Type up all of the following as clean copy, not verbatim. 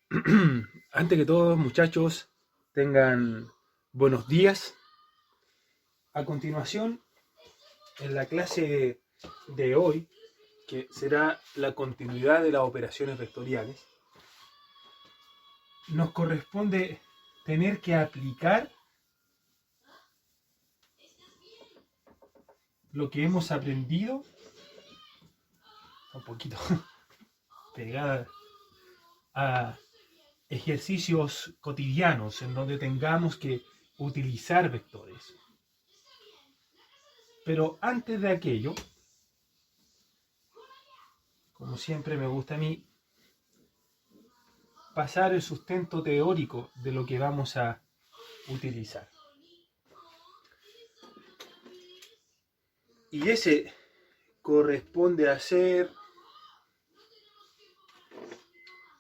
Antes que todo, muchachos, tengan buenos días. A continuación, en la clase de hoy, que será la continuidad de las operaciones vectoriales, nos corresponde tener que aplicar lo que hemos aprendido, un poquito pegada a ejercicios cotidianos en donde tengamos que utilizar vectores. Pero antes de aquello, como siempre me gusta a mí, pasar el sustento teórico de lo que vamos a utilizar. Y ese corresponde a ser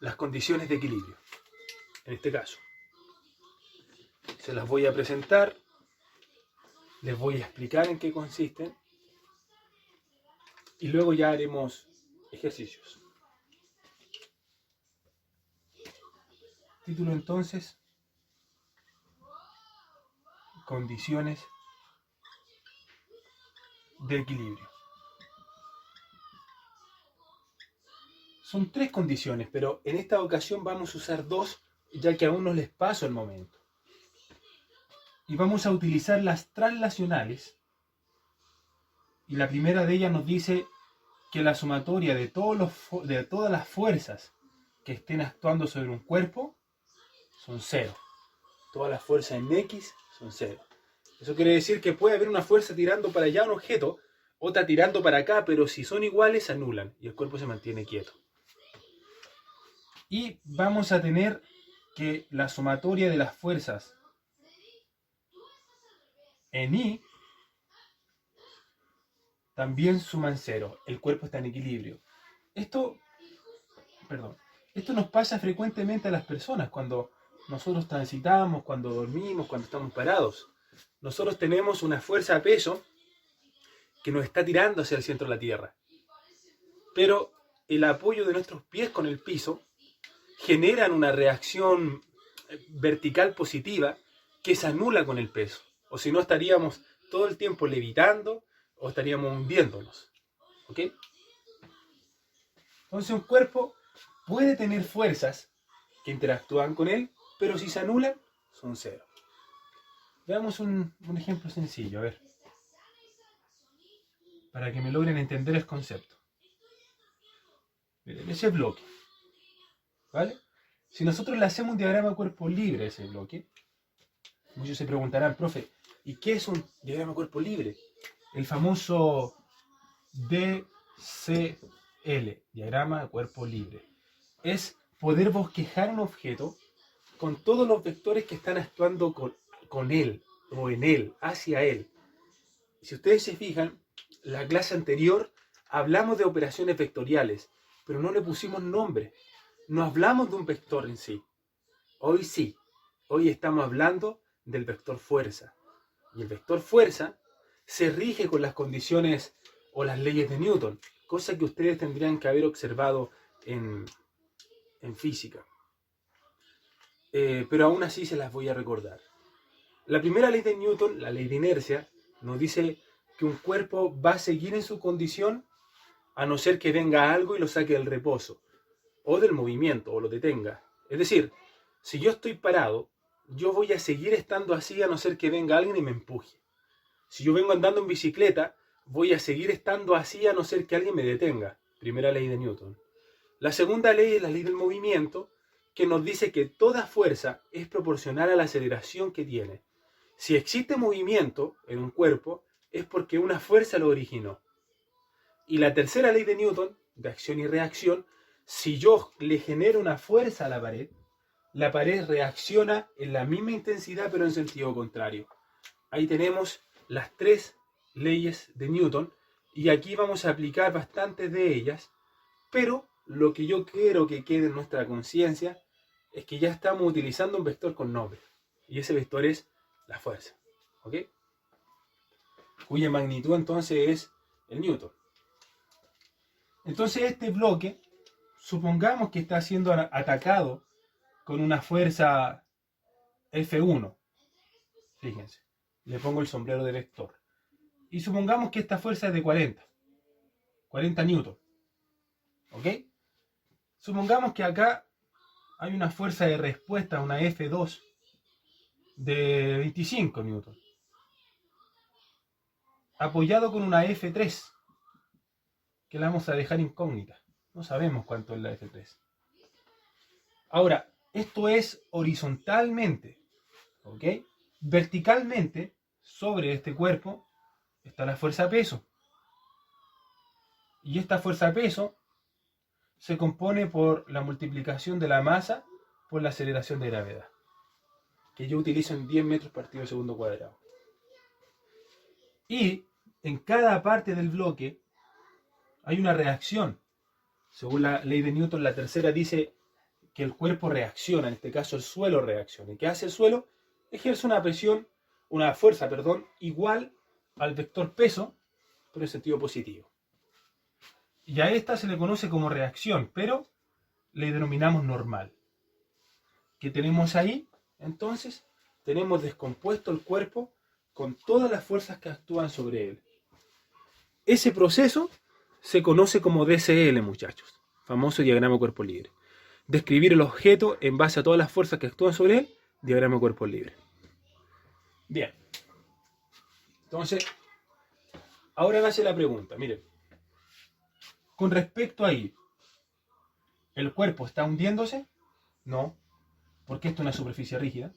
las condiciones de equilibrio. En este caso, se las voy a presentar, les voy a explicar en qué consisten y luego ya haremos ejercicios. Título entonces, condiciones de equilibrio. Son tres condiciones, pero en esta ocasión vamos a usar dos, ya que aún no les paso el momento. Y vamos a utilizar las translacionales. Y la primera de ellas nos dice que la sumatoria de todas las fuerzas que estén actuando sobre un cuerpo son cero. Todas las fuerzas en X son cero. Eso quiere decir que puede haber una fuerza tirando para allá un objeto, otra tirando para acá, pero si son iguales se anulan y el cuerpo se mantiene quieto. Y vamos a tener que la sumatoria de las fuerzas en Y también suman cero. El cuerpo está en equilibrio. Esto nos pasa frecuentemente a las personas cuando nosotros transitamos, cuando dormimos, cuando estamos parados. Nosotros tenemos una fuerza a peso que nos está tirando hacia el centro de la Tierra. Pero el apoyo de nuestros pies con el piso generan una reacción vertical positiva que se anula con el peso. O si no, estaríamos todo el tiempo levitando o estaríamos hundiéndonos. ¿Ok? Entonces un cuerpo puede tener fuerzas que interactúan con él, pero si se anulan, son cero. Veamos un ejemplo sencillo, a ver, para que me logren entender el concepto. Miren, ese bloque, ¿vale? Si nosotros le hacemos un diagrama de cuerpo libre a ese bloque, muchos se preguntarán, profe, ¿y qué es un diagrama de cuerpo libre? El famoso DCL, diagrama de cuerpo libre. Es poder bosquejar un objeto con todos los vectores que están actuando con él, o en él, hacia él. Si ustedes se fijan, la clase anterior hablamos de operaciones vectoriales, pero no le pusimos nombre. No hablamos de un vector en sí. Hoy sí. Hoy estamos hablando del vector fuerza. Y el vector fuerza se rige con las condiciones o las leyes de Newton, cosa que ustedes tendrían que haber observado en física. Pero aún así se las voy a recordar. La primera ley de Newton, la ley de inercia, nos dice que un cuerpo va a seguir en su condición a no ser que venga algo y lo saque del reposo, o del movimiento, o lo detenga. Es decir, si yo estoy parado, yo voy a seguir estando así a no ser que venga alguien y me empuje. Si yo vengo andando en bicicleta, voy a seguir estando así a no ser que alguien me detenga. Primera ley de Newton. La segunda ley es la ley del movimiento, que nos dice que toda fuerza es proporcional a la aceleración que tiene. Si existe movimiento en un cuerpo, es porque una fuerza lo originó. Y la tercera ley de Newton, de acción y reacción, si yo le genero una fuerza a la pared reacciona en la misma intensidad pero en sentido contrario. Ahí tenemos las tres leyes de Newton y aquí vamos a aplicar bastantes de ellas, pero lo que yo quiero que quede en nuestra conciencia es que ya estamos utilizando un vector con nombre y ese vector es la fuerza, ¿ok? Cuya magnitud entonces es el Newton. Entonces este bloque, supongamos que está siendo atacado con una fuerza F1. Fíjense, le pongo el sombrero de vector. Y supongamos que esta fuerza es de 40 newton. ¿Ok? Supongamos que acá hay una fuerza de respuesta, una F2, de 25 newton. Apoyado con una F3, que la vamos a dejar incógnita. No sabemos cuánto es la F3. Ahora, esto es horizontalmente. ¿Ok? Verticalmente, sobre este cuerpo, está la fuerza peso. Y esta fuerza peso se compone por la multiplicación de la masa por la aceleración de gravedad, que yo utilizo en 10 metros partido segundo cuadrado. Y en cada parte del bloque hay una reacción. Según la ley de Newton, la tercera dice que el cuerpo reacciona, en este caso el suelo reacciona. ¿Y qué hace el suelo? Ejerce una fuerza, igual al vector peso, pero en sentido positivo. Y a esta se le conoce como reacción, pero le denominamos normal. ¿Qué tenemos ahí? Entonces, tenemos descompuesto el cuerpo con todas las fuerzas que actúan sobre él. Ese proceso se conoce como DCL, muchachos, famoso diagrama cuerpo libre. Describir el objeto en base a todas las fuerzas que actúan sobre él, diagrama cuerpo libre. Bien. Entonces, ahora me hace la pregunta, miren. Con respecto a ahí, ¿el cuerpo está hundiéndose? No, porque esto es una superficie rígida.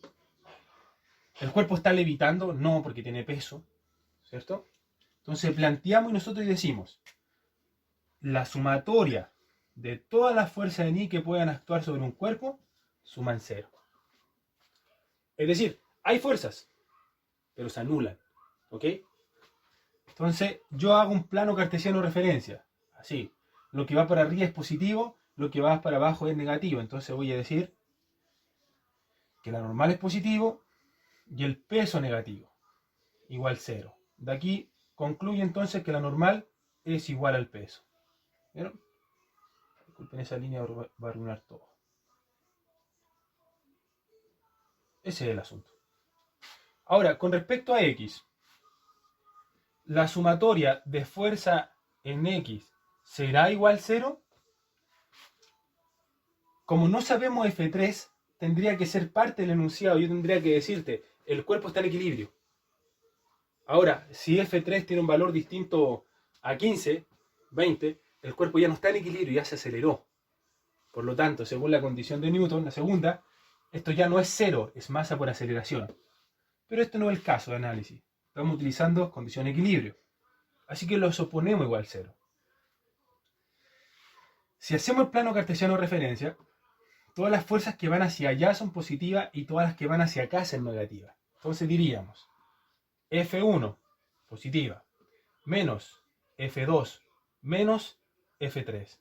¿El cuerpo está levitando? No, porque tiene peso, ¿cierto? Entonces planteamos nosotros y decimos, la sumatoria de todas las fuerzas en I que puedan actuar sobre un cuerpo suman 0. Es decir, hay fuerzas, pero se anulan, ¿ok? Entonces yo hago un plano cartesiano de referencia, así. Lo que va para arriba es positivo, lo que va para abajo es negativo. Entonces voy a decir que la normal es positivo y el peso negativo, igual 0. De aquí concluye entonces que la normal es igual al peso. ¿Vieron? Disculpen, esa línea va a arruinar todo. Ese es el asunto. Ahora, con respecto a X, la sumatoria de fuerza en X será igual 0. Como no sabemos F3, tendría que ser parte del enunciado. Yo tendría que decirte, el cuerpo está en equilibrio. Ahora, si F3 tiene un valor distinto a 15, 20, el cuerpo ya no está en equilibrio, ya se aceleró. Por lo tanto, según la condición de Newton, la segunda, esto ya no es 0, es masa por aceleración. Pero este no es el caso de análisis. Estamos utilizando condición de equilibrio. Así que lo suponemos igual 0. Si hacemos el plano cartesiano de referencia, todas las fuerzas que van hacia allá son positivas y todas las que van hacia acá son negativas. Entonces diríamos F1 positiva menos F2 menos F3.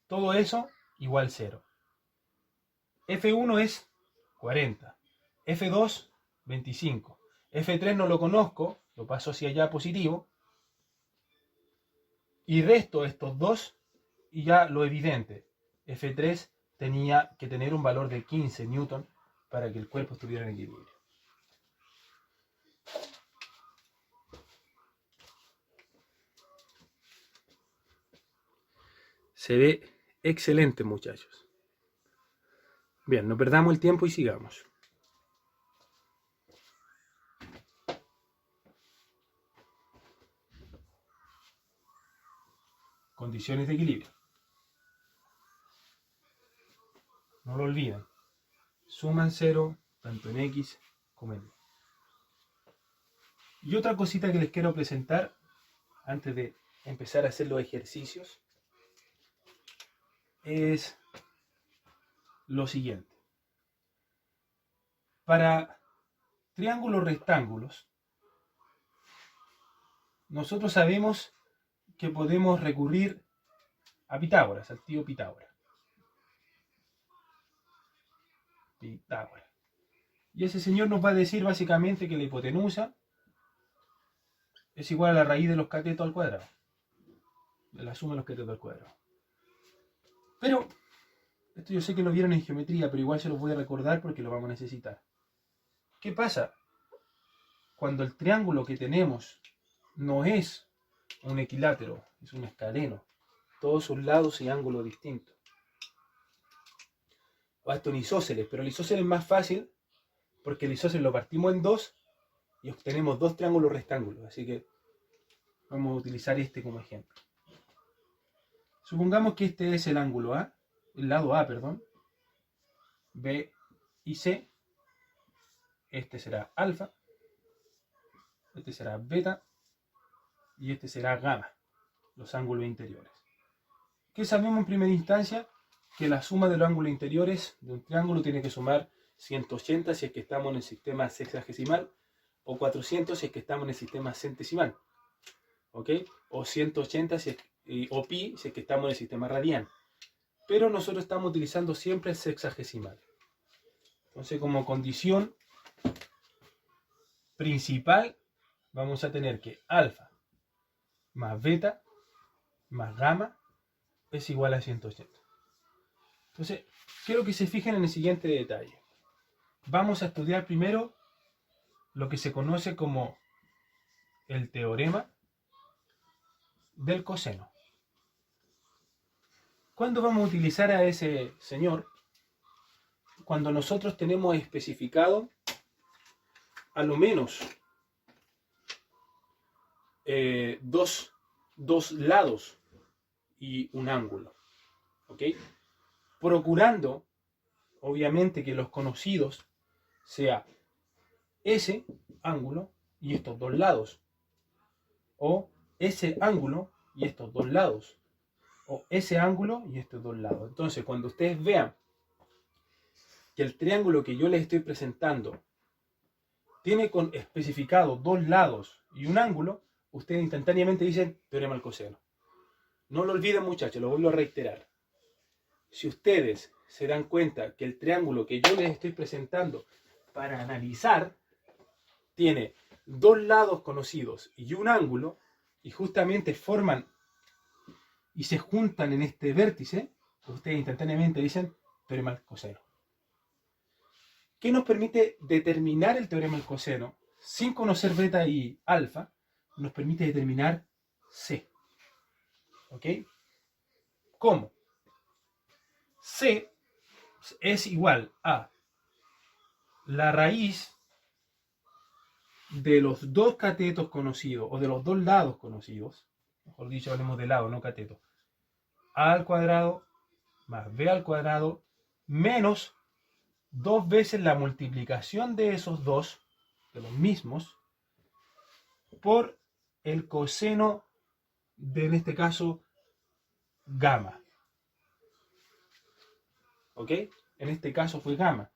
Todo eso igual 0. F1 es 40, F2 25, F3 no lo conozco, lo paso hacia allá positivo, y resto estos dos y ya lo evidente, F3 tenía que tener un valor de 15 newton para que el cuerpo estuviera en equilibrio. Se ve excelente, muchachos. Bien, no perdamos el tiempo y sigamos. Condiciones de equilibrio. No lo olviden. Suman 0 tanto en X como en Y. Y otra cosita que les quiero presentar antes de empezar a hacer los ejercicios es lo siguiente. Para triángulos rectángulos, nosotros sabemos que podemos recurrir a Pitágoras, al tío Pitágoras. Y ese señor nos va a decir básicamente que la hipotenusa es igual a la raíz de los catetos al cuadrado. De la suma de los catetos al cuadrado. Pero Esto yo sé que lo vieron en geometría, pero igual se los voy a recordar porque lo vamos a necesitar. ¿Qué pasa cuando el triángulo que tenemos no es un equilátero, es un escaleno? Todos sus lados y ángulos distintos. O hasta un isósceles, pero el isósceles es más fácil porque el isósceles lo partimos en dos y obtenemos dos triángulos rectángulos. Así que vamos a utilizar este como ejemplo. Supongamos que este es el ángulo A, el lado A, perdón, B y C. Este será alfa, este será beta y este será gamma, los ángulos interiores. ¿Qué sabemos en primera instancia? Que la suma de los ángulos interiores de un triángulo tiene que sumar 180 si es que estamos en el sistema sexagesimal, o 400 si es que estamos en el sistema centesimal, ¿ok? O 180 si es, o pi si es que estamos en el sistema radian. Pero nosotros estamos utilizando siempre el sexagesimal. Entonces, como condición principal, vamos a tener que alfa más beta más gamma es igual a 180. Entonces, quiero que se fijen en el siguiente detalle. Vamos a estudiar primero lo que se conoce como el teorema del coseno. ¿Cuándo vamos a utilizar a ese señor? Cuando nosotros tenemos especificado a lo menos dos lados y un ángulo, ¿ok? Procurando, obviamente, que los conocidos sea ese ángulo y estos dos lados, o ese ángulo y estos dos lados, o ese ángulo y estos dos lados. Entonces, cuando ustedes vean que el triángulo que yo les estoy presentando tiene especificado dos lados y un ángulo, ustedes instantáneamente dicen teorema del coseno. No lo olviden, muchachos, lo vuelvo a reiterar. Si ustedes se dan cuenta que el triángulo que yo les estoy presentando para analizar tiene dos lados conocidos y un ángulo, y justamente forman y se juntan en este vértice, ustedes instantáneamente dicen teorema del coseno. ¿Qué nos permite determinar el teorema del coseno? Sin conocer beta y alfa, nos permite determinar C. ¿Ok? ¿Cómo? C es igual a la raíz de los dos catetos conocidos, o de los dos lados conocidos, mejor dicho, hablemos de lado, no cateto, a al cuadrado más b al cuadrado menos dos veces la multiplicación de esos dos, de los mismos, por el coseno de, en este caso, gamma. ¿Ok? En este caso fue gamma,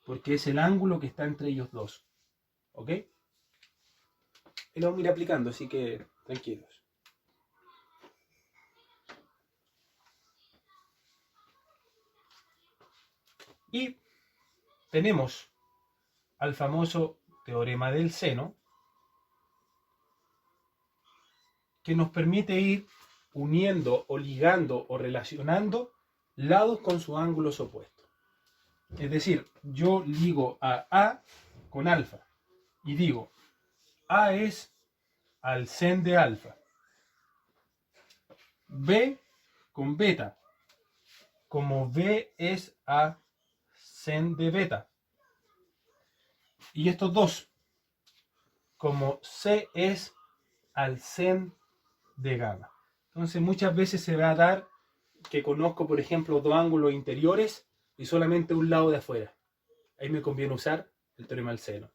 porque es el ángulo que está entre ellos dos. ¿Ok? Y lo vamos a ir aplicando, así que tranquilos. Y tenemos al famoso teorema del seno, que nos permite ir uniendo o ligando o relacionando lados con sus ángulos opuestos. Es decir, yo ligo a A con alfa y digo, A es al sen de alfa, B con beta, como B es a sen de beta. Y estos dos, como C es al sen de gamma. Entonces muchas veces se va a dar que conozco, por ejemplo, dos ángulos interiores y solamente un lado de afuera. Ahí me conviene usar el teorema del seno.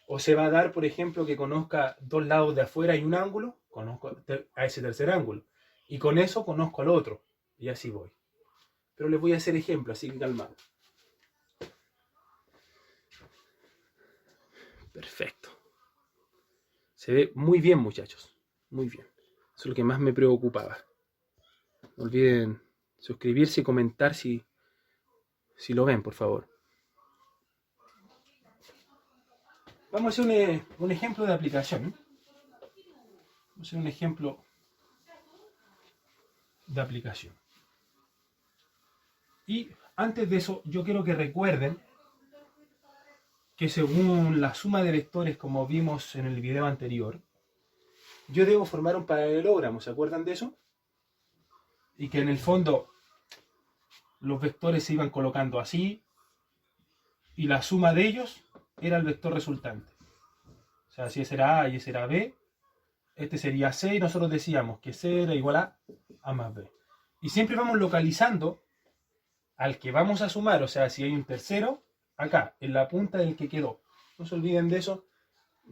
O se va a dar, por ejemplo, que conozca dos lados de afuera y un ángulo, conozco a ese tercer ángulo. Y con eso conozco al otro. Y así voy. Pero les voy a hacer ejemplo, así que calmado. Perfecto. Se ve muy bien, muchachos. Muy bien. Eso es lo que más me preocupaba. No olviden suscribirse y comentar si lo ven, por favor. Vamos a hacer un ejemplo de aplicación. Vamos a hacer un ejemplo de aplicación. Y antes de eso, yo quiero que recuerden que según la suma de vectores, como vimos en el video anterior, yo debo formar un paralelogramo, ¿se acuerdan de eso? Y que en el fondo los vectores se iban colocando así, y la suma de ellos era el vector resultante. O sea, si ese era A y ese era B, este sería C, y nosotros decíamos que C era igual a A más B. Y siempre vamos localizando al que vamos a sumar, o sea, si hay un tercero, acá, en la punta del que quedó. No se olviden de eso,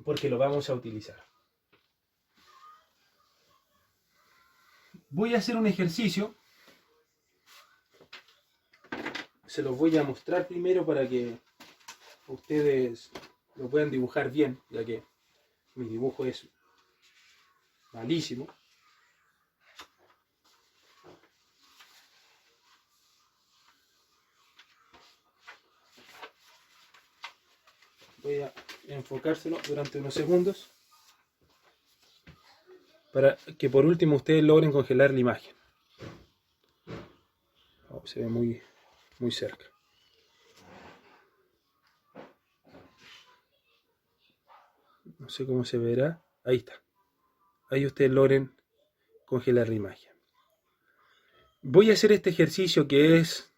porque lo vamos a utilizar. Voy a hacer un ejercicio. Se los voy a mostrar primero para que ustedes lo puedan dibujar bien, ya que mi dibujo es malísimo. Voy a enfocárselo durante unos segundos para que por último ustedes logren congelar la imagen. Oh, se ve muy cerca. No sé cómo se verá. Ahí está. Ahí ustedes logren congelar la imagen. Voy a hacer este ejercicio que es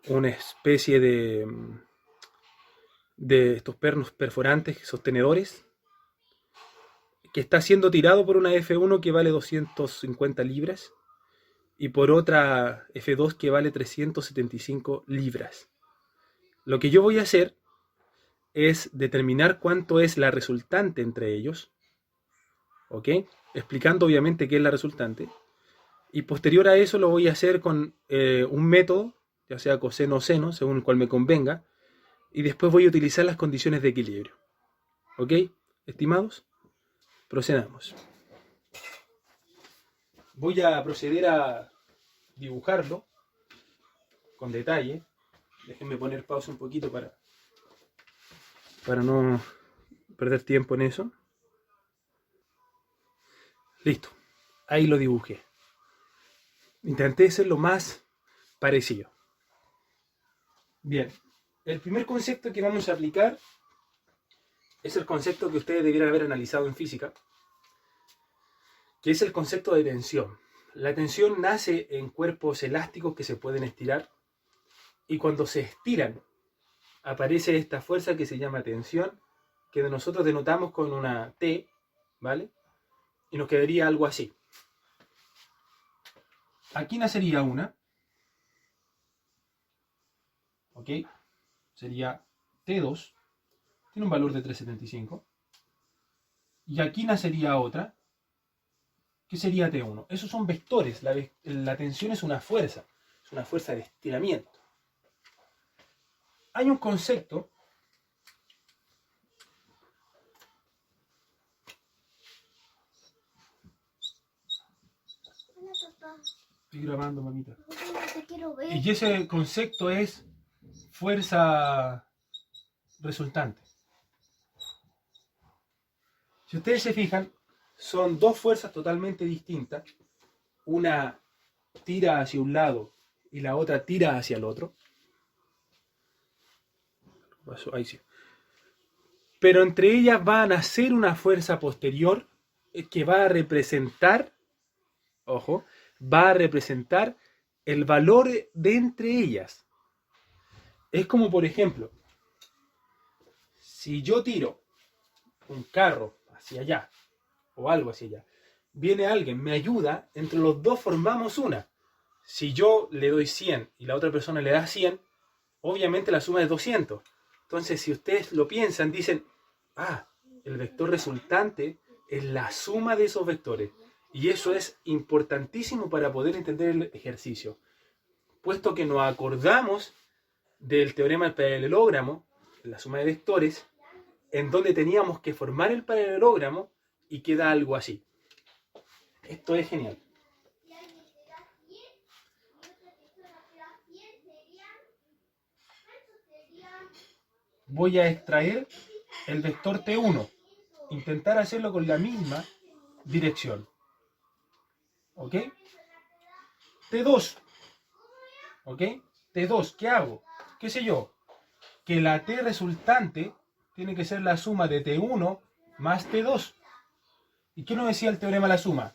una especie de estos pernos perforantes, sostenedores, que está siendo tirado por una F1 que vale 250 libras y por otra F2 que vale 375 libras. Lo que yo voy a hacer es determinar cuánto es la resultante entre ellos, ¿ok? Explicando obviamente qué es la resultante. Y posterior a eso lo voy a hacer con un método, ya sea coseno o seno, según el cual me convenga, y después voy a utilizar las condiciones de equilibrio. ¿Ok? Estimados, procedamos. Voy a proceder a dibujarlo con detalle. Déjenme poner pausa un poquito para no perder tiempo en eso. Listo. Ahí lo dibujé. Intenté ser lo más parecido. Bien. El primer concepto que vamos a aplicar es el concepto que ustedes debieran haber analizado en física, que es el concepto de tensión. La tensión nace en cuerpos elásticos que se pueden estirar, y cuando se estiran aparece esta fuerza que se llama tensión, que nosotros denotamos con una T, ¿vale? Y nos quedaría algo así. Aquí nacería una, ¿ok? Sería T2, tiene un valor de 375. Y aquí nacería otra, que sería T1. Esos son vectores. La tensión es una fuerza de estiramiento. Hay un concepto Estoy grabando, mamita. Te quiero ver. Y ese concepto es fuerza resultante. Si ustedes se fijan, son dos fuerzas totalmente distintas. Una tira hacia un lado y la otra tira hacia el otro. Ahí sí. Pero entre ellas va a nacer una fuerza posterior que va a representar, ojo, va a representar el valor de entre ellas. Es como, por ejemplo, si yo tiro un carro hacia allá o algo hacia allá, viene alguien, me ayuda, entre los dos formamos una. Si yo le doy 100 y la otra persona le da 100, obviamente la suma es 200. Entonces, si ustedes lo piensan, dicen, el vector resultante es la suma de esos vectores. Y eso es importantísimo para poder entender el ejercicio, puesto que nos acordamos del teorema del paralelogramo, la suma de vectores, en donde teníamos que formar el paralelogramo y queda algo así. Esto es genial. Voy a extraer el vector T1, intentar hacerlo con la misma dirección. ¿Ok? T2. ¿Ok? T2. ¿Qué hago? ¿Qué sé yo? Que la T resultante tiene que ser la suma de T1 más T2. ¿Y qué nos decía el teorema de la suma?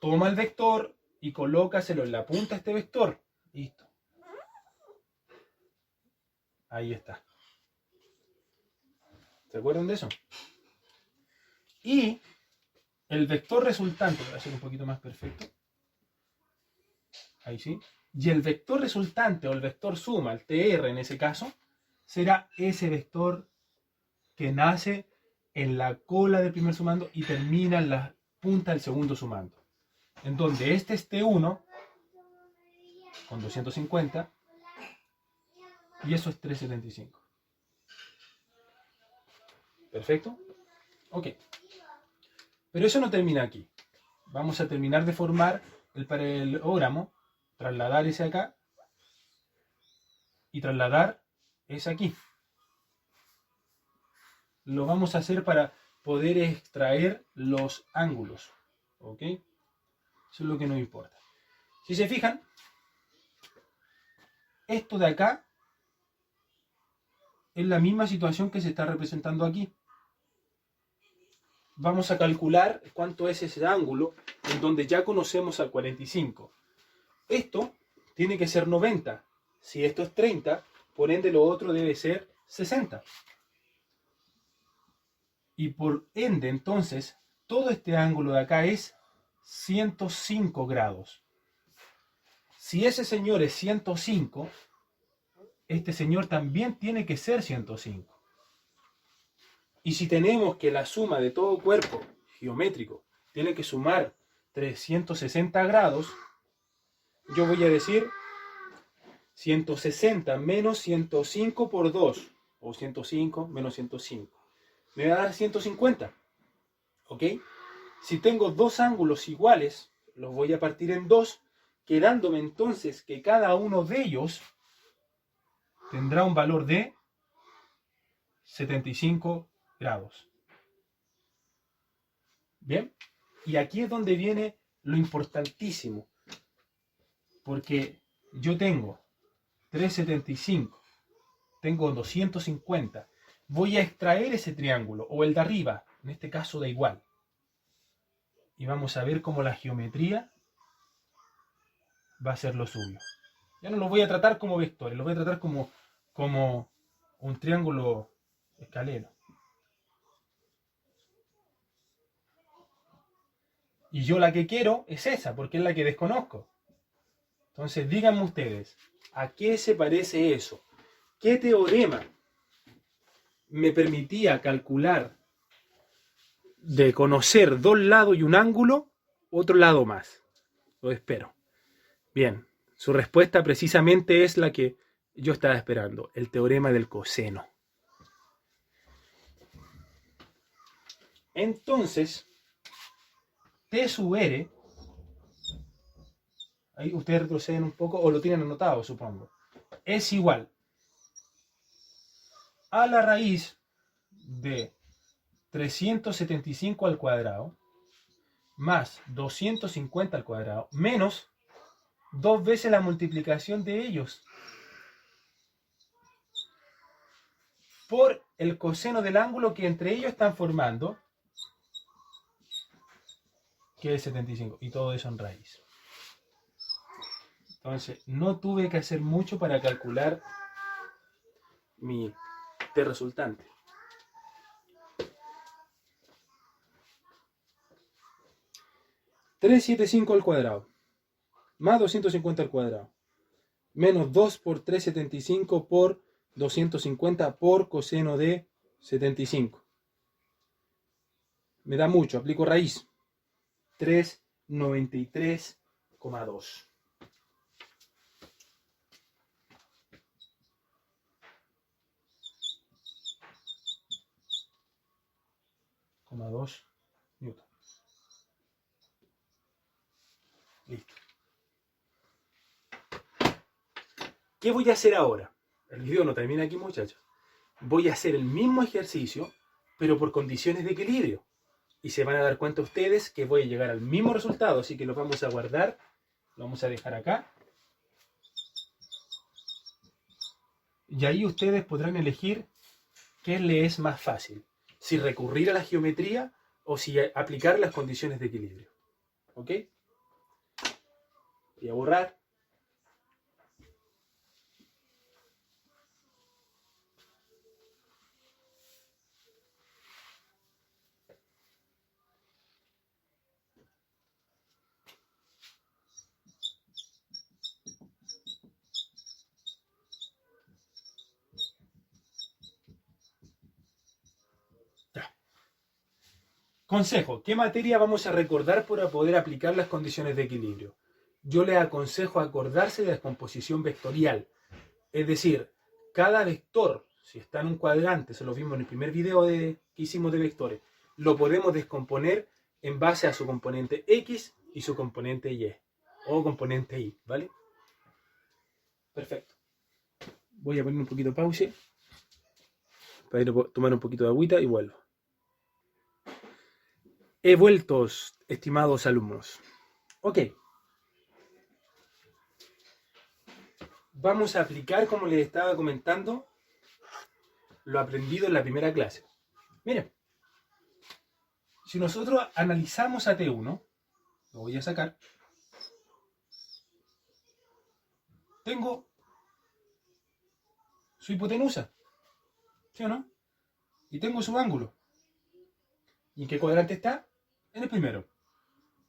Toma el vector y colócaselo en la punta de este vector. Listo. Ahí está. ¿Se acuerdan de eso? Y el vector resultante, voy a hacer un poquito más perfecto. Ahí sí. Y el vector resultante o el vector suma, el TR en ese caso, será ese vector que nace en la cola del primer sumando y termina en la punta del segundo sumando. En donde este es T1 con 250 y eso es 375. ¿Perfecto? Ok. Pero eso no termina aquí. Vamos a terminar de formar el paralelogramo, trasladar ese acá y trasladar ese aquí. Lo vamos a hacer para poder extraer los ángulos. ¿Ok? Eso es lo que nos importa. Si se fijan, esto de acá es la misma situación que se está representando aquí. Vamos a calcular cuánto es ese ángulo en donde ya conocemos al 45. Esto tiene que ser 90. Si esto es 30, por ende lo otro debe ser 60. Y por ende, entonces, todo este ángulo de acá es 105 grados. Si ese señor es 105, este señor también tiene que ser 105. Y si tenemos que la suma de todo cuerpo geométrico tiene que sumar 360 grados, yo voy a decir 160 menos 105 por 2, o 105 menos 105. Me va a dar 150. ¿Ok? Si tengo dos ángulos iguales, los voy a partir en dos, quedándome entonces que cada uno de ellos tendrá un valor de 75 grados. ¿Bien? Y aquí es donde viene lo importantísimo. Porque yo tengo 375, tengo 250. Voy a extraer ese triángulo, o el de arriba, en este caso da igual. Y vamos a ver cómo la geometría va a ser lo suyo. Ya no lo voy a tratar como vectores, lo voy a tratar como un triángulo escalero. Y yo la que quiero es esa, porque es la que desconozco. Entonces díganme ustedes, ¿a qué se parece eso? ¿Qué teorema me permitía calcular de conocer dos lados y un ángulo, otro lado más? Lo espero. Bien, su respuesta precisamente es la que yo estaba esperando, el teorema del coseno. Entonces, T sub R, ahí ustedes retroceden un poco o lo tienen anotado, supongo, es igual a la raíz de 375 al cuadrado más 250 al cuadrado menos 2 veces la multiplicación de ellos por el coseno del ángulo que entre ellos están formando, que es 75, y todo eso en raíz. Entonces, no tuve que hacer mucho para calcular mi T resultante. $375 al cuadrado más 250 al cuadrado menos 2 por 375 por 250 por coseno de 75. Me da mucho, aplico raíz. 393,2. Newton. Listo. ¿Qué voy a hacer ahora? El video no termina aquí, muchachos. Voy a hacer el mismo ejercicio, pero por condiciones de equilibrio. Y se van a dar cuenta ustedes que voy a llegar al mismo resultado, así que lo vamos a guardar. Lo vamos a dejar acá. Y ahí ustedes podrán elegir qué les es más fácil. Si recurrir a la geometría o si aplicar las condiciones de equilibrio. ¿Ok? Voy a borrar. Ya. Consejo. ¿Qué materia vamos a recordar para poder aplicar las condiciones de equilibrio? Yo les aconsejo acordarse de la descomposición vectorial. Es decir, cada vector, si está en un cuadrante, eso lo vimos en el primer video que hicimos de vectores, lo podemos descomponer en base a su componente X y su componente Y, o componente Y, ¿vale? Perfecto. Voy a poner un poquito de pausa para ir a tomar un poquito de agüita y vuelvo. He vuelto, estimados alumnos. Ok. Vamos a aplicar, como les estaba comentando, lo aprendido en la primera clase. Miren, si nosotros analizamos a T1, lo voy a sacar, tengo su hipotenusa, ¿sí o no? Y tengo su ángulo. ¿Y en qué cuadrante está? En el primero.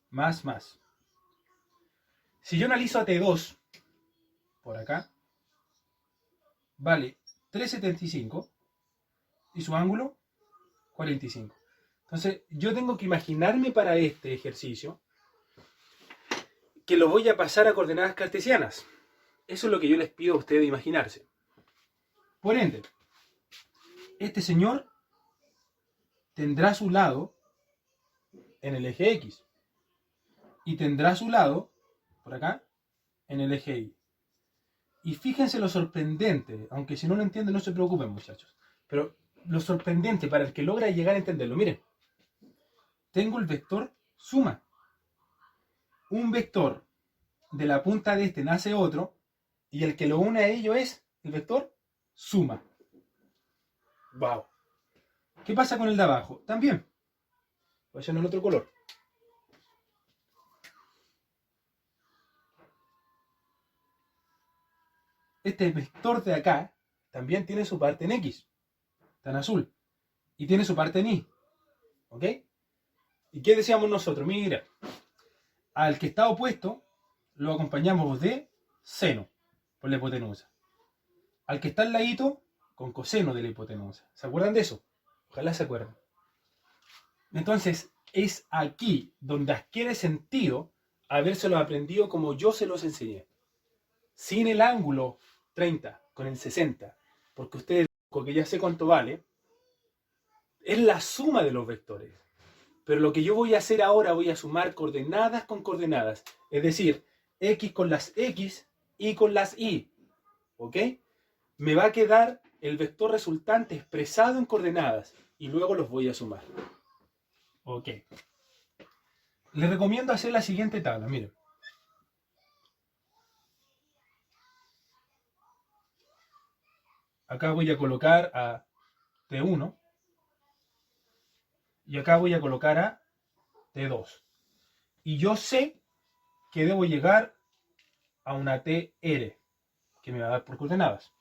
Más. Si yo analizo a T2, por acá, vale 3,75 y su ángulo 45. Entonces, yo tengo que imaginarme para este ejercicio que lo voy a pasar a coordenadas cartesianas. Eso es lo que yo les pido a ustedes imaginarse. Por ende, este señor tendrá su lado en el eje X y tendrá su lado, por acá, en el eje Y. Y fíjense lo sorprendente, aunque si no lo entienden no se preocupen, muchachos, pero lo sorprendente para el que logra llegar a entenderlo, miren, tengo el vector suma. Un vector de la punta de este nace otro, y el que lo une a ello es el vector suma. ¡Wow! ¿Qué pasa con el de abajo? También. Voy a hacerlo en otro color. Este vector de acá también tiene su parte en X, está en azul, y tiene su parte en Y. ¿Ok? ¿Y qué decíamos nosotros? Mira, al que está opuesto lo acompañamos de seno, por la hipotenusa. Al que está al ladito, con coseno de la hipotenusa. ¿Se acuerdan de eso? Ojalá se acuerden. Entonces, es aquí donde adquiere sentido habérselo aprendido como yo se los enseñé. Sin el ángulo 30, con el 60. Porque ustedes, que ya sé cuánto vale, es la suma de los vectores. Pero lo que yo voy a hacer ahora, voy a sumar coordenadas con coordenadas. Es decir, X con las X, Y con las Y. ¿Ok? Me va a quedar el vector resultante expresado en coordenadas. Y luego los voy a sumar. Ok. Les recomiendo hacer la siguiente tabla. Miren. Acá voy a colocar a T1. Y acá voy a colocar a T2. Y yo sé que debo llegar a una TR, que me va a dar por coordenadas.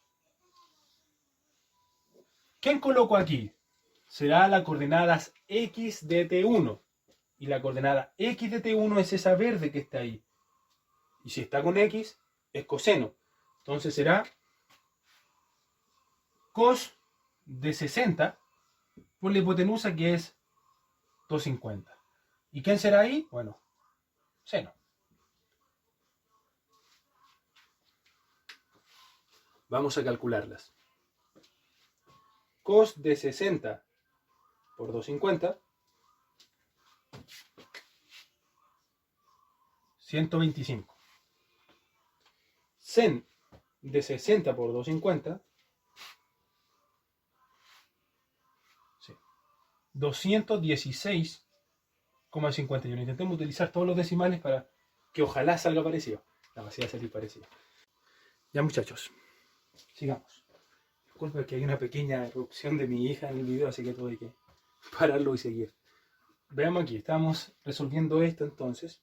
¿Quién coloco aquí? Será las coordenadas X de T1. Y la coordenada X de T1 es esa verde que está ahí. Y si está con X, es coseno. Entonces será cos de 60 por la hipotenusa, que es 250. ¿Y quién será ahí? Bueno, seno. Vamos a calcularlas. Cos de 60 por 250, 125. Sen de 60 por 250, 216,51. Intentemos utilizar todos los decimales para que ojalá salga parecido. La vacía va a salir parecido. Ya, muchachos, sigamos. Disculpa que hay una pequeña erupción de mi hija en el video, así que tuve que pararlo y seguir. Veamos aquí, estamos resolviendo esto entonces.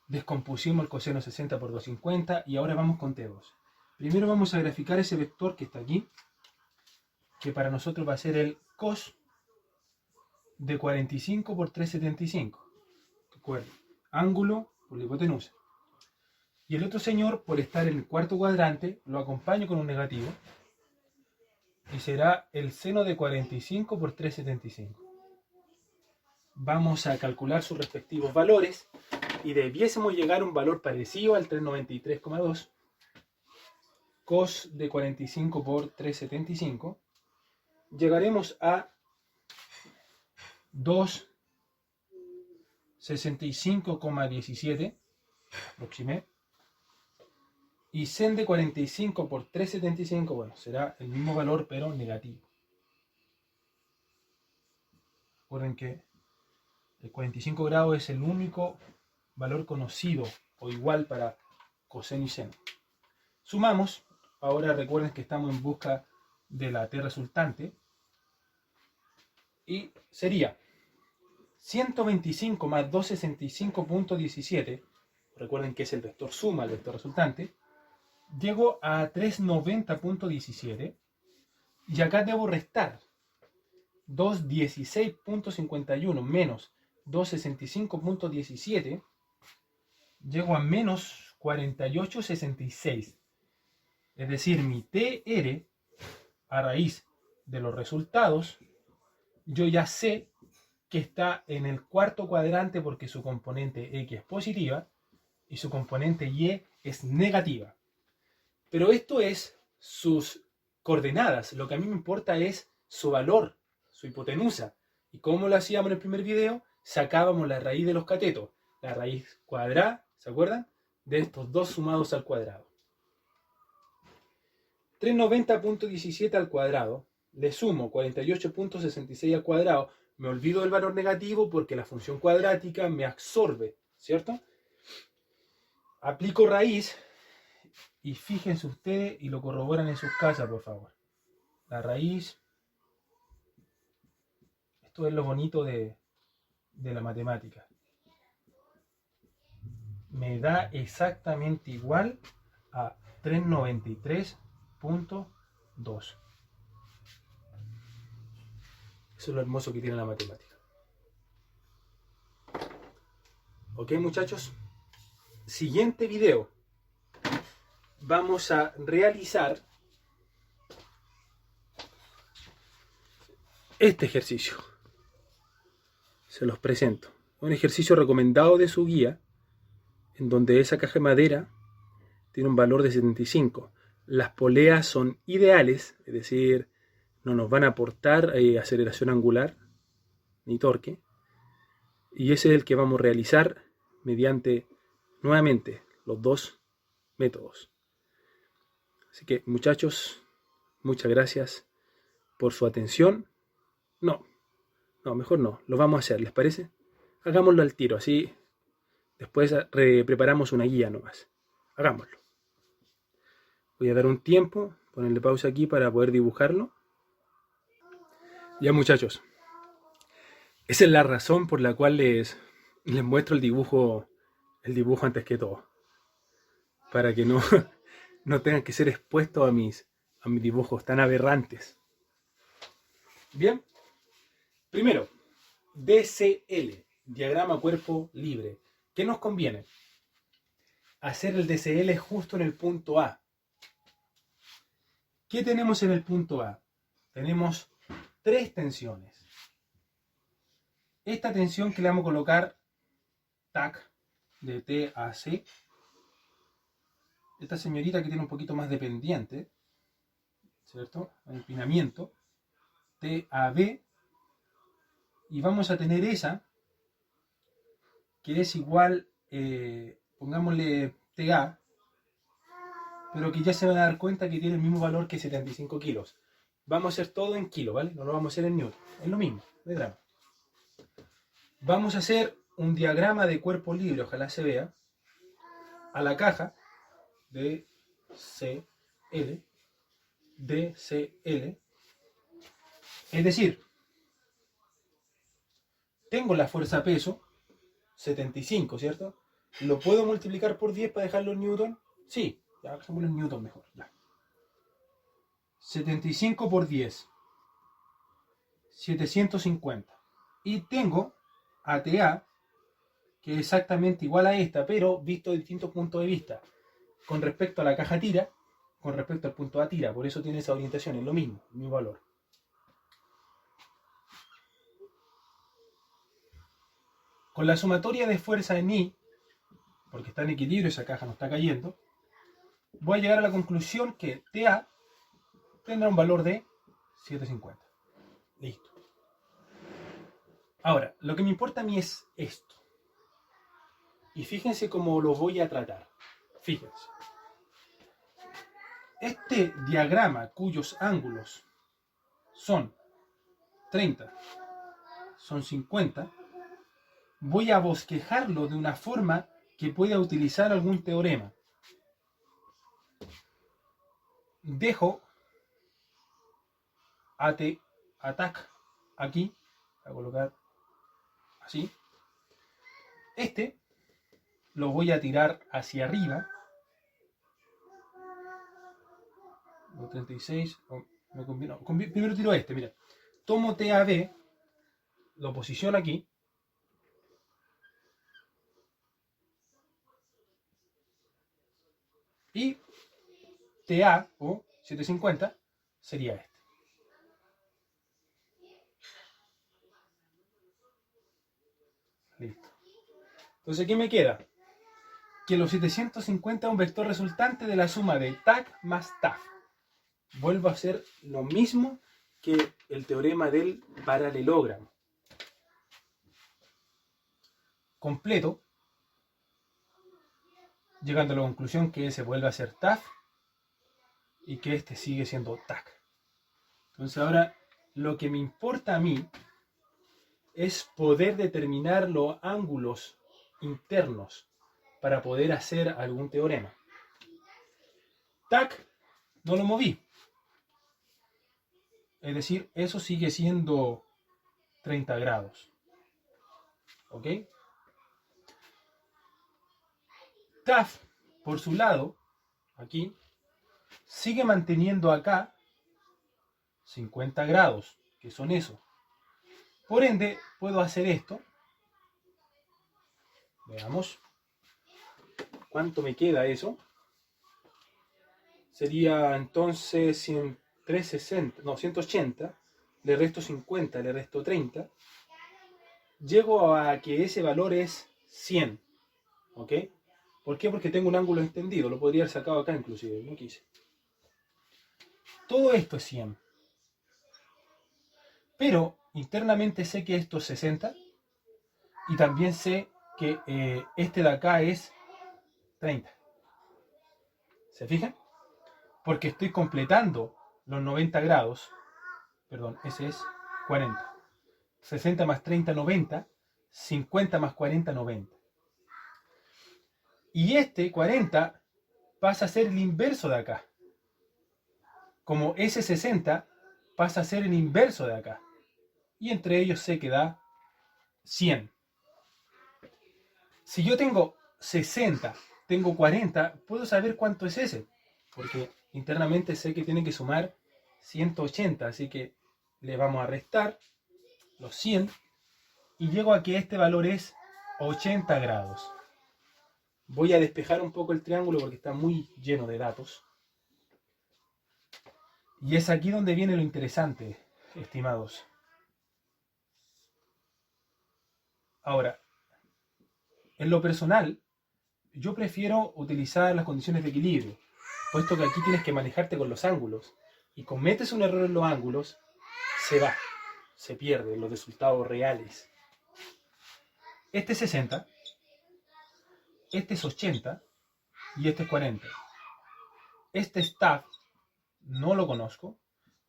Descompusimos el coseno 60 por 250 y ahora vamos con T2. Primero vamos a graficar ese vector que está aquí, que para nosotros va a ser el cos de 45 por 375. Recuerden, ángulo por la hipotenusa. Y el otro señor, por estar en el cuarto cuadrante, lo acompaño con un negativo. Y será el seno de 45 por 375. Vamos a calcular sus respectivos valores. Y debiésemos llegar a un valor parecido al 393,2. Cos de 45 por 375. Llegaremos a 265,17. Aproximé. Y sen de 45 por 375, bueno, será el mismo valor, pero negativo. Recuerden que el 45 grados es el único valor conocido o igual para coseno y seno. Sumamos. Ahora recuerden que estamos en busca de la T resultante. Y sería 125 más 265.17. Recuerden que es el vector suma, el vector resultante. Llego a 390.17 y acá debo restar 216.51 menos 265.17. Llego a menos 48.66. Es decir, mi TR a raíz de los resultados, yo ya sé que está en el cuarto cuadrante porque su componente X es positiva y su componente Y es negativa. Pero esto es sus coordenadas. Lo que a mí me importa es su valor, su hipotenusa. ¿Y cómo lo hacíamos en el primer video? Sacábamos la raíz de los catetos. La raíz cuadrada, ¿se acuerdan? De estos dos sumados al cuadrado. 390.17 al cuadrado. Le sumo 48.66 al cuadrado. Me olvido del valor negativo porque la función cuadrática me absorbe, ¿cierto? Aplico raíz. Y fíjense ustedes y lo corroboran en sus casas, por favor. La raíz. Esto es lo bonito de la matemática. Me da exactamente igual a 393.2. Eso es lo hermoso que tiene la matemática. Ok, muchachos. Siguiente video. Vamos a realizar este ejercicio. Se los presento. Un ejercicio recomendado de su guía, en donde esa caja de madera tiene un valor de 75. Las poleas son ideales, es decir, no nos van a aportar aceleración angular ni torque. Y ese es el que vamos a realizar mediante, nuevamente, los dos métodos. Así que, muchachos, muchas gracias por su atención. No, mejor no, lo vamos a hacer, ¿les parece? Hagámoslo al tiro, así después preparamos una guía nomás. Hagámoslo. Voy a dar un tiempo, ponerle pausa aquí para poder dibujarlo. Ya, muchachos, esa es la razón por la cual les muestro el dibujo antes que todo. Para que no tengan que ser expuestos a mis dibujos tan aberrantes. Bien. Primero, DCL, diagrama cuerpo libre. ¿Qué nos conviene? Hacer el DCL justo en el punto A. ¿Qué tenemos en el punto A? Tenemos tres tensiones. Esta tensión que le vamos a colocar TAC de T a C. Esta señorita que tiene un poquito más de pendiente, ¿cierto? Empinamiento. T a B. Y vamos a tener esa que es igual, pongámosle TA, pero que ya se van a dar cuenta que tiene el mismo valor que 75 kilos. Vamos a hacer todo en kilos, ¿vale? No lo vamos a hacer en newton. Es lo mismo, no hay drama. Vamos a hacer un diagrama de cuerpo libre, ojalá se vea, a la caja de DCL, DCL. Es decir, tengo la fuerza peso, 75, ¿cierto? ¿Lo puedo multiplicar por 10 para dejarlo en newton? Sí, ya dejémoslo en newton mejor. Ya. 75 por 10, 750. Y tengo ATA, que es exactamente igual a esta, pero visto de distintos puntos de vista. Con respecto a la caja tira, con respecto al punto A tira. Por eso tiene esa orientación, es lo mismo, el mismo valor. Con la sumatoria de fuerza en I, porque está en equilibrio, esa caja no está cayendo, voy a llegar a la conclusión que TA tendrá un valor de 750. Listo. Ahora, lo que me importa a mí es esto. Y fíjense cómo lo voy a tratar. Fíjense. Este diagrama cuyos ángulos son 30, son 50, voy a bosquejarlo de una forma que pueda utilizar algún teorema. Dejo ATAC aquí, voy a colocar así. Este lo voy a tirar hacia arriba. 36, me combino. Primero tiro este, mira. Tomo TAB, lo posiciono aquí. Y TA, o 750, sería este. Listo. Entonces, ¿qué me queda? Que los 750 es un vector resultante de la suma de TAC más TAF. Vuelvo a hacer lo mismo que el teorema del paralelogramo. Completo, llegando a la conclusión que ese vuelve a ser TAF y que este sigue siendo TAC. Entonces ahora lo que me importa a mí es poder determinar los ángulos internos para poder hacer algún teorema. TAC no lo moví. Es decir, eso sigue siendo 30 grados. ¿Ok? TAF, por su lado, aquí, sigue manteniendo acá 50 grados, que son eso. Por ende, puedo hacer esto. Veamos. ¿Cuánto me queda eso? Sería entonces 360, no, 180. Le resto 50, le resto 30. Llego a que ese valor es 100. ¿Ok? ¿Por qué? Porque tengo un ángulo extendido. Lo podría haber sacado acá inclusive. No quise. Todo esto es 100. Pero internamente sé que esto es 60. Y también sé que este de acá es 30. ¿Se fijan? Porque estoy completando los 90 grados. Perdón, ese es 40. 60 más 30, 90. 50 más 40, 90. Y este 40 pasa a ser el inverso de acá. Como ese 60 pasa a ser el inverso de acá. Y entre ellos sé que da 100. Si yo tengo 60, tengo 40, puedo saber cuánto es ese. Porque internamente sé que tiene que sumar 180. Así que le vamos a restar los 100. Y llego a que este valor es 80 grados. Voy a despejar un poco el triángulo porque está muy lleno de datos. Y es aquí donde viene lo interesante, estimados. Ahora, en lo personal, yo prefiero utilizar las condiciones de equilibrio, puesto que aquí tienes que manejarte con los ángulos. Y cometes un error en los ángulos, se va, se pierde los resultados reales. Este es 60, este es 80 y este es 40. Este stack no lo conozco,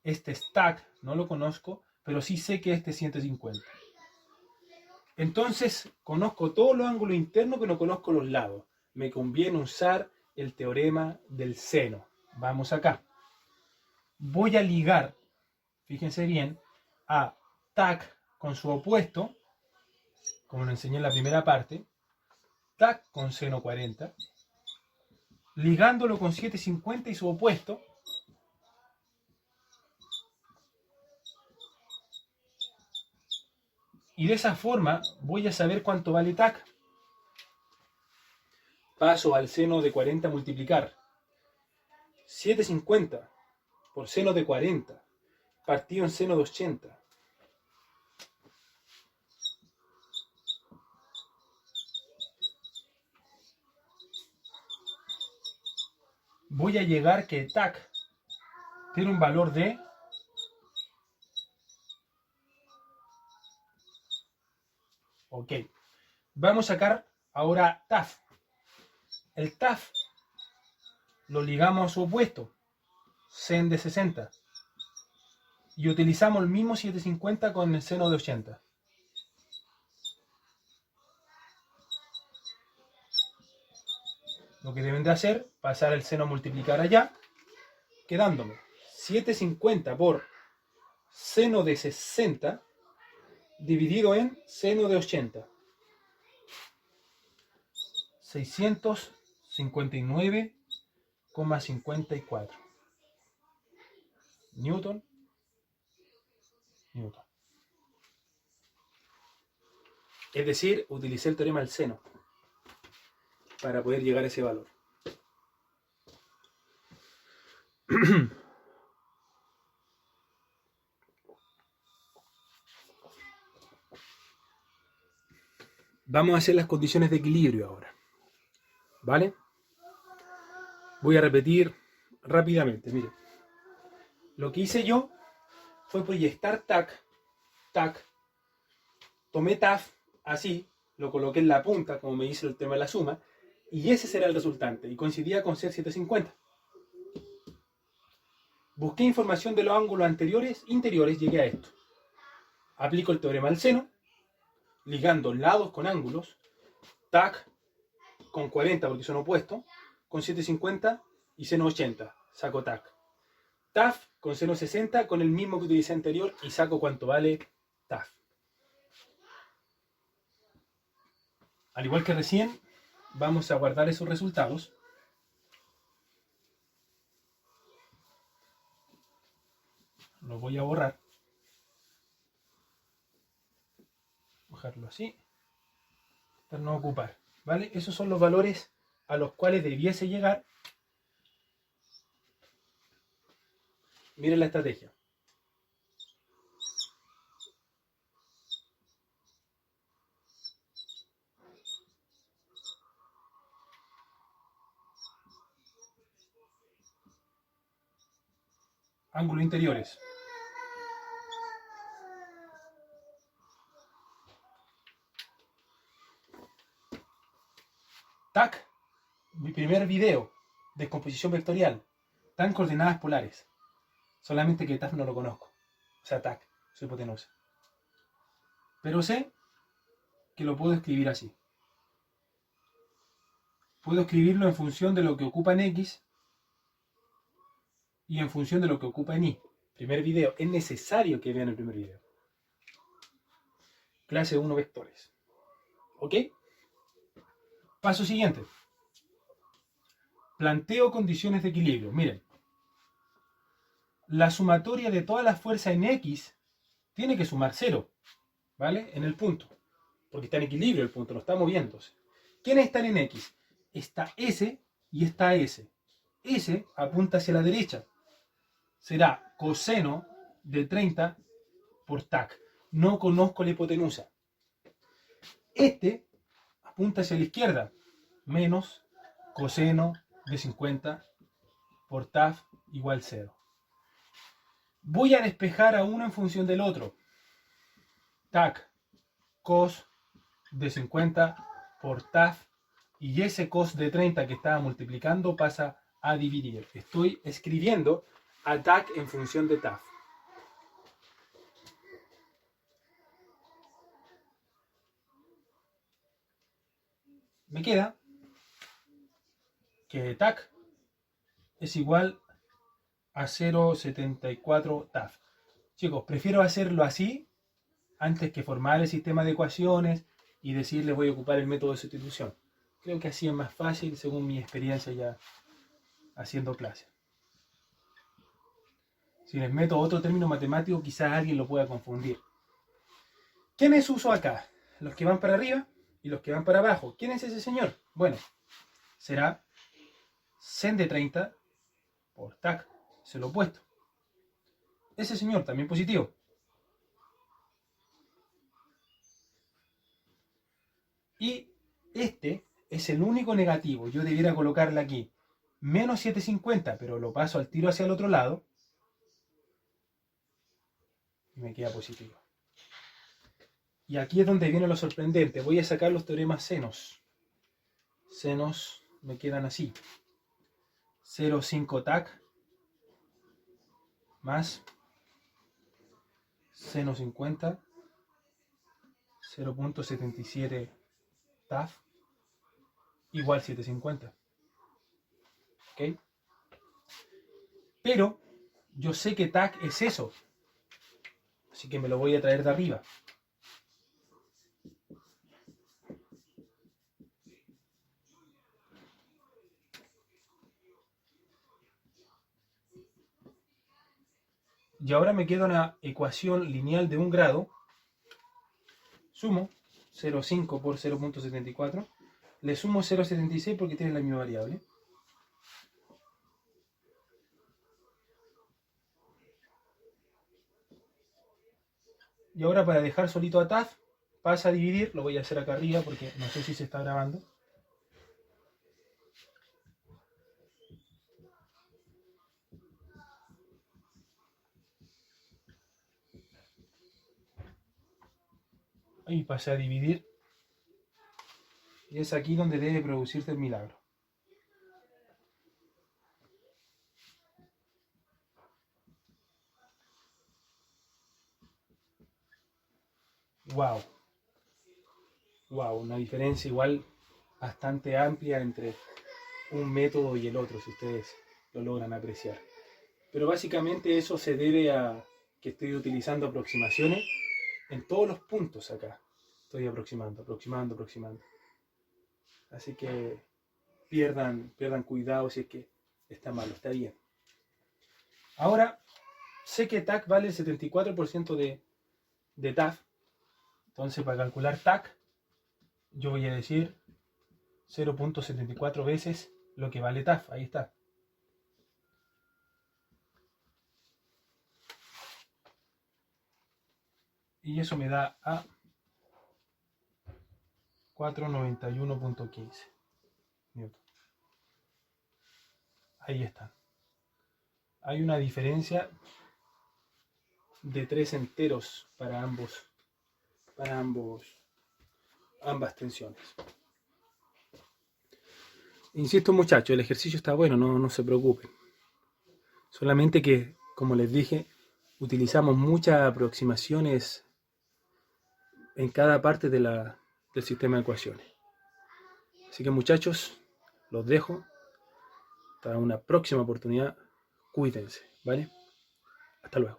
este stack no lo conozco, pero sí sé que este es 150. Entonces conozco todos los ángulos internos, pero no conozco los lados. Me conviene usar el teorema del seno. Vamos acá. Voy a ligar, fíjense bien, a TAC con su opuesto, como lo enseñé en la primera parte, TAC con seno 40, ligándolo con 750 y su opuesto, y de esa forma voy a saber cuánto vale TAC. Paso al seno de 40 a multiplicar. 750 por seno de 40 partido en seno de 80. Voy a llegar que TAC tiene un valor de ok. Vamos a sacar ahora TAF. El TAF lo ligamos a su opuesto, sen de 60. Y utilizamos el mismo 750 con el seno de 80. Lo que deben de hacer, pasar el seno a multiplicar allá, quedándome 750 por seno de 60 dividido en seno de 80. 659,54 Newton. Es decir, utilicé el teorema del seno para poder llegar a ese valor. Vamos a hacer las condiciones de equilibrio ahora. ¿Vale? Voy a repetir rápidamente. Mire, lo que hice yo fue proyectar TAC, tomé TAF así, lo coloqué en la punta, como me dice el tema de la suma, y ese será el resultante, y coincidía con ser 750. Busqué información de los ángulos interiores, llegué a esto. Aplico el teorema del seno, ligando lados con ángulos, TAC con 40 porque son opuestos, con 750 y seno 80, saco TAC. TAF con seno 60 con el mismo que utilicé anterior y saco cuánto vale TAF. Al igual que recién, vamos a guardar esos resultados. Lo voy a borrar. Dejarlo así. Para no ocupar. ¿Vale? Esos son los valores a los cuales debiese llegar. Miren la estrategia. Ángulos interiores. TAC, mi primer video, descomposición vectorial, tan coordenadas polares. Solamente que TAF no lo conozco. O sea, TAC, su hipotenusa. Pero sé que lo puedo escribir así. Puedo escribirlo en función de lo que ocupa en X y en función de lo que ocupa en Y. Primer video. Es necesario que vean el primer video. Clase 1 vectores. ¿Ok? Paso siguiente. Planteo condiciones de equilibrio. Miren. La sumatoria de todas las fuerzas en X tiene que sumar 0. ¿Vale? En el punto. Porque está en equilibrio el punto, no está moviéndose. ¿Quiénes están en X? Está S y está S. S apunta hacia la derecha. Será coseno de 30 por TAC. No conozco la hipotenusa. Este apunta hacia la izquierda. Menos coseno de 50 por TAF igual 0. Voy a despejar a uno en función del otro. TAC, cos de 50 por TAF, y ese cos de 30 que estaba multiplicando pasa a dividir. Estoy escribiendo a TAC en función de TAF. Me queda que TAC es igual a 0,74 TAF. Chicos, prefiero hacerlo así antes que formar el sistema de ecuaciones y decirles voy a ocupar el método de sustitución. Creo que así es más fácil según mi experiencia ya haciendo clases. Si les meto otro término matemático, quizás alguien lo pueda confundir. ¿Quiénes uso acá? Los que van para arriba y los que van para abajo. ¿Quién es ese señor? Bueno, será sen de 30 por TAC, es el opuesto. Ese señor también positivo. Y este es el único negativo. Yo debiera colocarle aquí menos 750, pero lo paso al tiro hacia el otro lado. Y me queda positivo. Y aquí es donde viene lo sorprendente. Voy a sacar los teoremas senos. Senos me quedan así. 0,5 TAC más seno 50, 0,77 TAF igual 750. ¿Ok? Pero yo sé que TAC es eso. Así que me lo voy a traer de arriba. Y ahora me queda una ecuación lineal de un grado. Sumo 0,5 por 0,74. Le sumo 0,76 porque tiene la misma variable. Y ahora para dejar solito a TAF, pasa a dividir. Lo voy a hacer acá arriba porque no sé si se está grabando. Ahí pasé a dividir. Y es aquí donde debe producirse el milagro. Wow. Wow, una diferencia igual bastante amplia entre un método y el otro, si ustedes lo logran apreciar. Pero básicamente eso se debe a que estoy utilizando aproximaciones en todos los puntos acá. Estoy aproximando. Así que pierdan cuidado si es que está malo, está bien. Ahora, sé que TAC vale el 74% de TAF. Entonces, para calcular TAC, yo voy a decir 0,74 veces lo que vale TAF. Ahí está. Y eso me da a 491.15 Newton. Ahí está. Hay una diferencia de 3 enteros para ambas tensiones. Insisto, muchachos, el ejercicio está bueno, no se preocupen. Solamente que, como les dije, utilizamos muchas aproximaciones en cada parte del sistema de ecuaciones. Así que, muchachos, los dejo. Hasta una próxima oportunidad. Cuídense, ¿vale? Hasta luego.